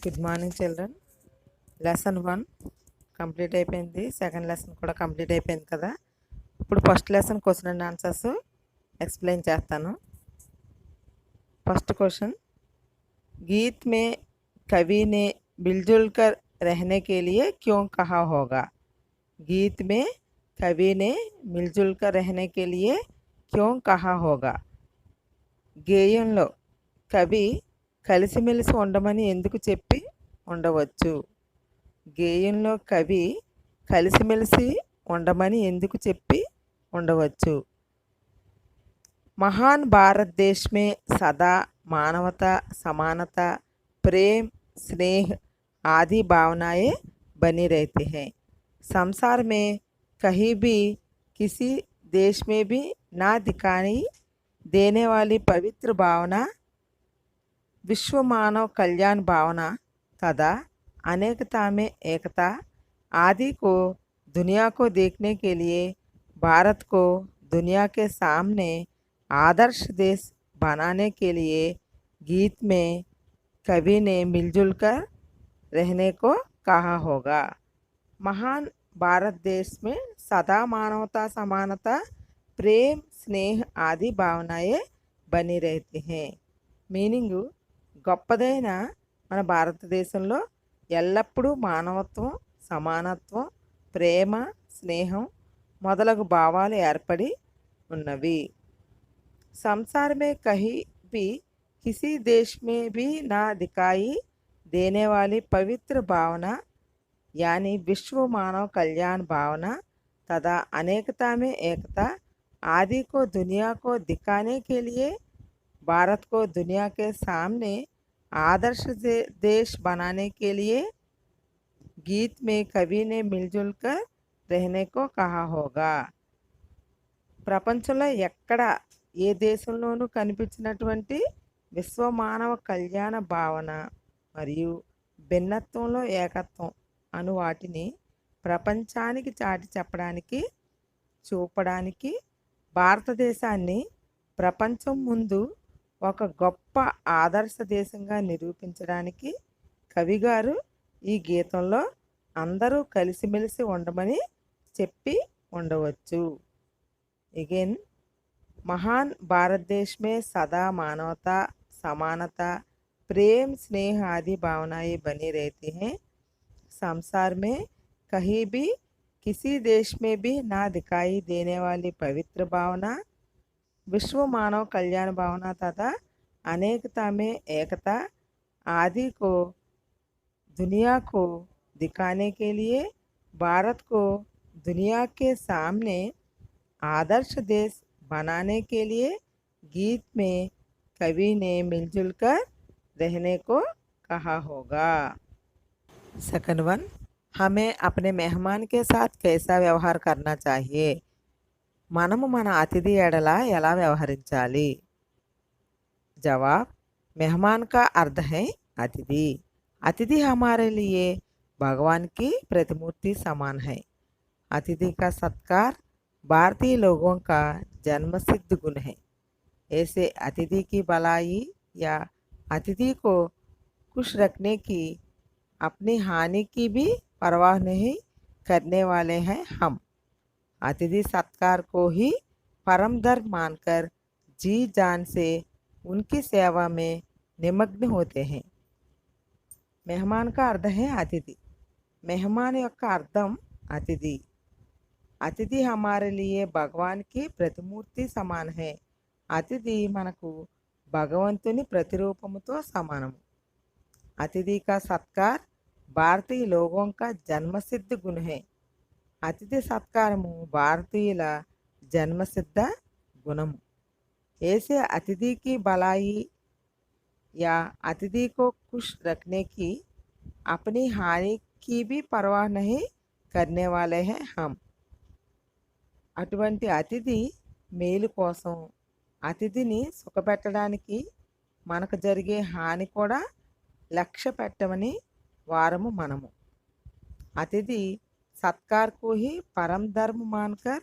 Good morning children. Lesson 1 complete అయిపోయింది. Second lesson కూడా complete అయిపోయింది కదా. ఇప్పుడు first lesson question and answers explain చేస్తాను. फर्स्ट क्वेश्चन, गीत में कवि ने मिलजुल कर रहने के लिए क्यों कहा होगा? गीत में कवि ने मिलजुल कर रहने के लिए क्यों कहा होगा? గేయంలో కవి కలిసిమెలిసి ఉండమని ఎందుకు చెప్పి ఉండవచ్చు? గేయంలో కవి కలిసిమెలిసి ఉండమని ఎందుకు చెప్పి ఉండవచ్చు? महान भारत देश में सदा मानवता, समानता, प्रेम, स्नेह आदि भावनाएं बनी रहती हैं. संसार में कहीं भी किसी देश में भी ना दिखाई देने वाली पवित्र भावना विश्व मानव कल्याण भावना तथा अनेकता में एकता आदि को दुनिया को देखने के लिए भारत को दुनिया के सामने आदर्श देश बनाने के लिए गीत में कवि ने मिलजुल कर रहने को कहा होगा. महान भारत देश में सदा मानवता, समानता, प्रेम, स्नेह आदि भावनाएं बनी रहती हैं. మీనింగ్, గొప్పదైన మన భారతదేశంలో ఎల్లప్పుడూ మానవత్వం, సమానత్వం, ప్రేమ, స్నేహం మొదలగు భావాలు ఏర్పడి ఉన్నవి. संसार में कहीं भी किसी देश में भी ना दिखाई देने वाली पवित्र भावना यानी विश्व मानव कल्याण भावना तथा अनेकता में एकता आदि को दुनिया को दिखाने के लिए भारत को दुनिया के सामने आदर्श देश बनाने के लिए गीत में कवि ने मिलजुल कर रहने को कहा होगा. ప్రపంచంలో ఎక్కడ ఏ దేశంలోనూ కనిపించినటువంటి విశ్వ మానవ కళ్యాణ భావన మరియు భిన్నత్వంలో ఏకత్వం అను వాటిని ప్రపంచానికి చాటి చెప్పడానికి, చూపడానికి, భారతదేశాన్ని ప్రపంచం ముందు ఒక గొప్ప ఆదర్శ దేశంగా నిరూపించడానికి కవిగారు ఈ గీతంలో అందరూ కలిసిమెలిసి ఉండమని చెప్పి ఉండవచ్చు. अगेन, महान भारत देश में सदा मानवता, समानता, प्रेम, स्नेह आदि भावनाएं बनी रहती हैं. संसार में कहीं भी किसी देश में भी ना दिखाई देने वाली पवित्र भावना विश्व मानव कल्याण भावना तथा अनेकता में एकता आदि को दुनिया को दिखाने के लिए भारत को दुनिया के सामने आदर्श देश बनाने के लिए गीत में कवि ने मिलजुल कर रहने को कहा होगा. सेकंड वन, हमें अपने मेहमान के साथ कैसा व्यवहार करना चाहिए? మనము మన అతిథి ఎడల ఎలా వ్యవహరించాలి? जवाब, मेहमान का अर्थ है अतिथि. अतिथि हमारे लिए भगवान की प्रतिमूर्ति समान है. अतिथि का सत्कार भारतीय लोगों का जन्मसिद्ध गुण है. ऐसे अतिथि की भलाई या अतिथि को खुश रखने की, अपनी हानि की भी परवाह नहीं करने वाले हैं हम. अतिथि सत्कार को ही परम धर्म मानकर जी जान से उनकी सेवा में निमग्न होते हैं. मेहमान का अर्थ है अतिथि. मेहमान యొక్క అర్థం అతిథి. అతిథి हमारे लिए भगवान की प्रतिमूर्ति समान है. అతిథి మనకు భగవంతుని ప్రతిరూపముతో సమానము. అతిథి का सत्कार భారతీయ लोगों का जन्मसिद्ध गुण है. అతిథి సత్కారము భారతీయుల జన్మసిద్ధ గుణము. ऐसे अतिथि की भलाई या अतिथि को खुश रखने की, अपनी हानि की भी परवाह नहीं करने वाले हैं हम. అటువంటి అతిథి మేలు కోసం, అతిథిని సుఖపెట్టడానికి మనకు జరిగే హాని కూడా లక్ష్య పెట్టమని వారము మనము. अतिथि सत्कार को ही परम धर्म मानकर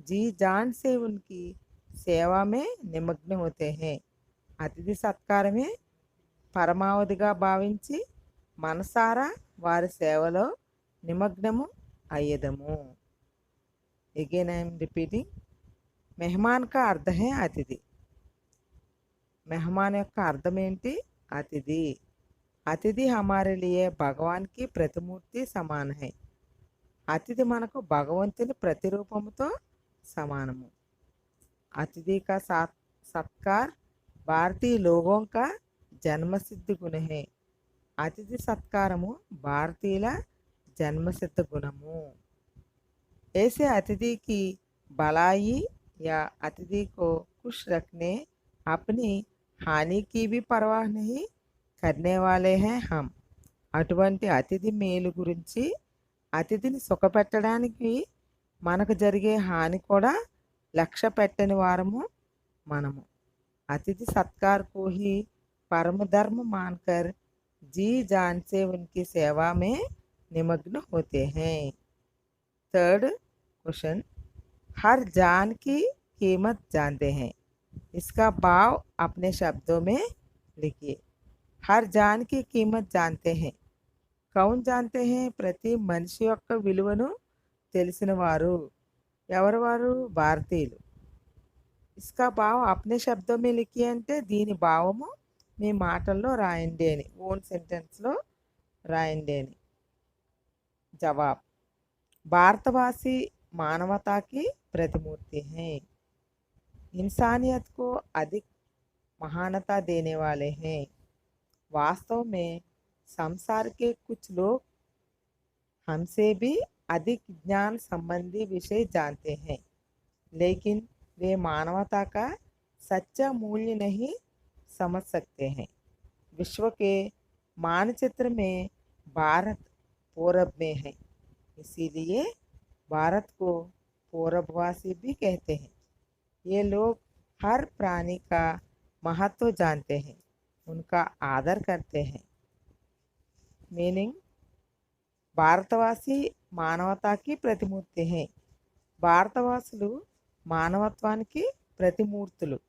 जी जान से उनकी सेवा में निमग्न होते हैं. अतिथि सत्कार में పరమావధిగా భావించి మనసారా వారి సేవలో నిమగ్నము అయ్యేదము. Again I am repeating. मेहमान का अर्थ है अतिथि. मेहमान యొక్క అర్థం ఏంటి? అతిథి. అతిథి हमारे लिए భగవాన్ కి ప్రతిమూర్తి సమాన है. అతిథి మనకు భగవంతుని ప్రతిరూపముతో సమానము. अतिथि का सत्कार भारतीय लोगों का जन्मसिद्ध गुण है. अतिथि सत्कारము భారతీయుల జన్మసిద్ధ గుణము. ऐसे अतिथि की भलाई या अतिथि को खुश रखने अपनी हानि की भी परवाह नहीं करने वाले हैं हम. అటువంటి అతిథి మేలు గురించి, అతిథిని సుఖపెట్టడానికి మనకు జరిగే హాని కూడా లక్ష్య పెట్టని వారము మనము. अतिथि सत्कार को ही परम धर्म मानकर जी जान से उनकी सेवा में निमग्न होते हैं. Third question. हर जान की कीमत जानते हैं. इसका भाव अपने शब्दों में लिखिए. हर जान की कीमत जानते हैं. कौन जानते हैं? ప్రతి మనిషి యొక్క విలువను తెలిసిన వారు. ఎవరు వారు? భారతీయులు. ఇస్కా భావ్ అప్నే శబ్దం మే లిఖియే అంటే దీని భావము మీ మాటల్లో రాయండి అని, ఓన్ సెంటెన్స్లో రాయండి అని. జవాబ్. भारतवासी मानवता की प्रतिमूर्ति हैं. इंसानियत को अधिक महानता देने वाले हैं. वास्तव में संसार के कुछ लोग हमसे भी अधिक ज्ञान संबंधी विषय जानते हैं, लेकिन वे मानवता का सच्चा मूल्य नहीं समझ सकते हैं. विश्व के मानचित्र में भारत पूरब में है, इसीलिए भारत को पूरबवासी भी कहते हैं. ये लोग हर प्राणी का महत्व जानते हैं, उनका आदर करते हैं. मीनिंग. భారతవాసి మానవతాకి ప్రతిమూర్తి హే. భారతవాసులు మానవత్వానికి ప్రతిమూర్తులు.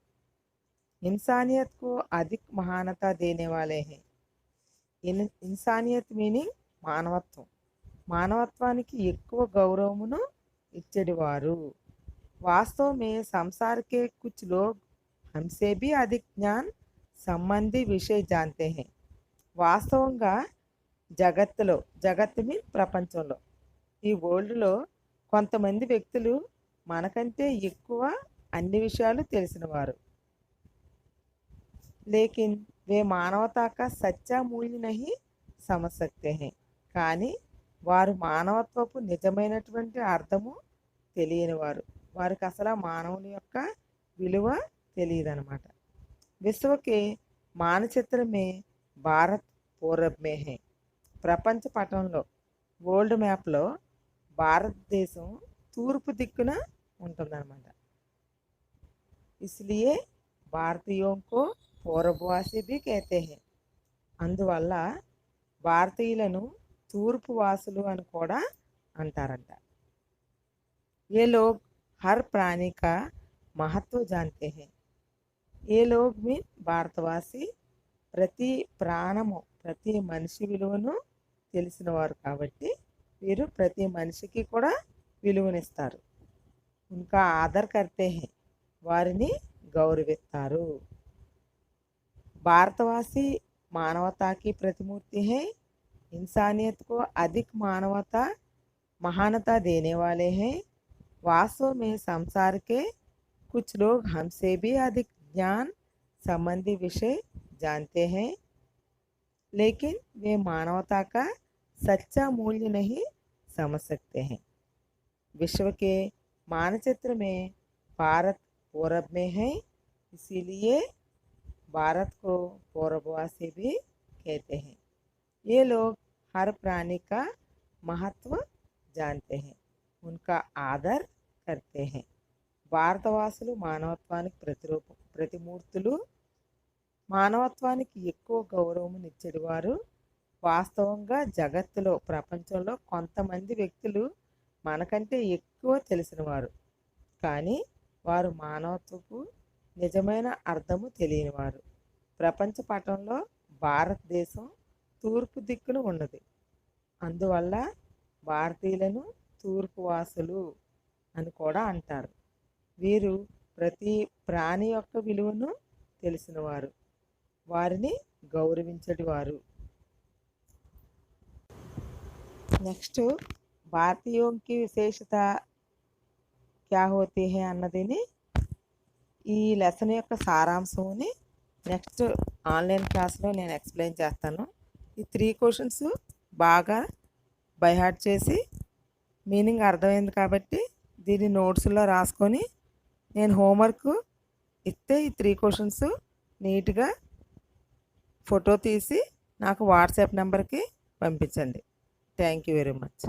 इंसानियत को अधिक महानता देने वाले हैं. इंसानियत मीनिंग మానవత్వం. మానవత్వానికి ఎక్కువ గౌరవమును ఇచ్చేటివారు. वास्तव में संसार के कुछ लोग हमसे भी अधिक ज्ञान संबंधी विषय जानते हैं. వాస్తవంగా జగత్తులో, జగత్తు మీన్ ప్రపంచంలో, ఈ వరల్డ్లో కొంతమంది వ్యక్తులు మనకంటే ఎక్కువ అన్ని విషయాలు తెలిసినవారు. लेकिन वे मानवता का सच्चा मूल्य नहीं समझ सकते हैं. కానీ వారు మానవత్వపు నిజమైనటువంటి అర్థము తెలియని వారు. వారికి అసలు మానవుని యొక్క విలువ తెలియదన్నమాట. విశ్వకే మానచిత్రమే భారత్ పూరబ్ మే హై. ప్రపంచ పటంలో, వరల్డ్ మ్యాప్లో భారతదేశం తూర్పు దిక్కున ఉంటుందన్నమాట. इसलिए భారతీయోं को పూర్వవాసి भी कहते हैं. అందువల్ల భారతీయులను తూర్పు వాసులు అని కూడా అంటారంట. ये लोग हर प्राणी का महत्व जानते हैं. ये लोग మీన్ భారతవాసి ప్రతి ప్రాణము, ప్రతి మనిషి విలువను తెలిసినవారు కాబట్టి వీరు ప్రతి మనిషికి కూడా విలువనిస్తారు. ఉన్కా ఆదర్ కర్తే హై. వారిని గౌరవిస్తారు. भारतवासी मानवता की प्रतिमूर्ति है. इंसानियत को अधिक मानवता महानता देने वाले हैं. वास्तव में संसार के कुछ लोग हमसे भी अधिक ज्ञान संबंधी विषय जानते हैं, लेकिन वे मानवता का सच्चा मूल्य नहीं समझ सकते हैं. विश्व के मानचित्र में भारत पूरब में है, इसीलिए भारत को पूर्ववासी भी कहते हैं. ये लोग हर प्राणी का महत्व जानते हैं, उनका आदर करते हैं. భారతవాసులు మానవత్వానికి ప్రతిమూర్తులు. మానవత్వానికి ఎక్కువ గౌరవమునిచ్చేవారు. వాస్తవంగా జగత్తులో, ప్రపంచంలో కొంతమంది వ్యక్తులు మనకంటే ఎక్కువ తెలిసినవారు, కానీ వారు మానవత్వపు నిజమైన అర్థము తెలియనివారు. ప్రపంచ పటంలో భారతదేశం తూర్పు దిక్కున ఉన్నది. అందువల్ల భారతీయులను తూర్పు వాసులు అని కూడా అంటారు. వీరు ప్రతి ప్రాణి యొక్క విలువను తెలిసినవారు, వారిని గౌరవించేటివారు. నెక్స్ట్ भारतीयों की విశేషత క్యా హోతీ హై అన్నదిని ఈ లెసన్ యొక్క సారాంశంని నెక్స్ట్ ఆన్లైన్ క్లాస్లో నేను ఎక్స్ప్లెయిన్ చేస్తాను. ఈ 3 క్వశ్చన్స్ బాగా బైహార్ట్ చేసి మీనింగ్ అర్థమైంది కాబట్టి దీన్ని నోట్స్లో రాసుకొని నేను హోంవర్క్ ఇస్తే ఈ 3 క్వశ్చన్స్ నీట్గా ఫోటో తీసి నాకు వాట్సాప్ నెంబర్కి పంపించండి. Thank you very much.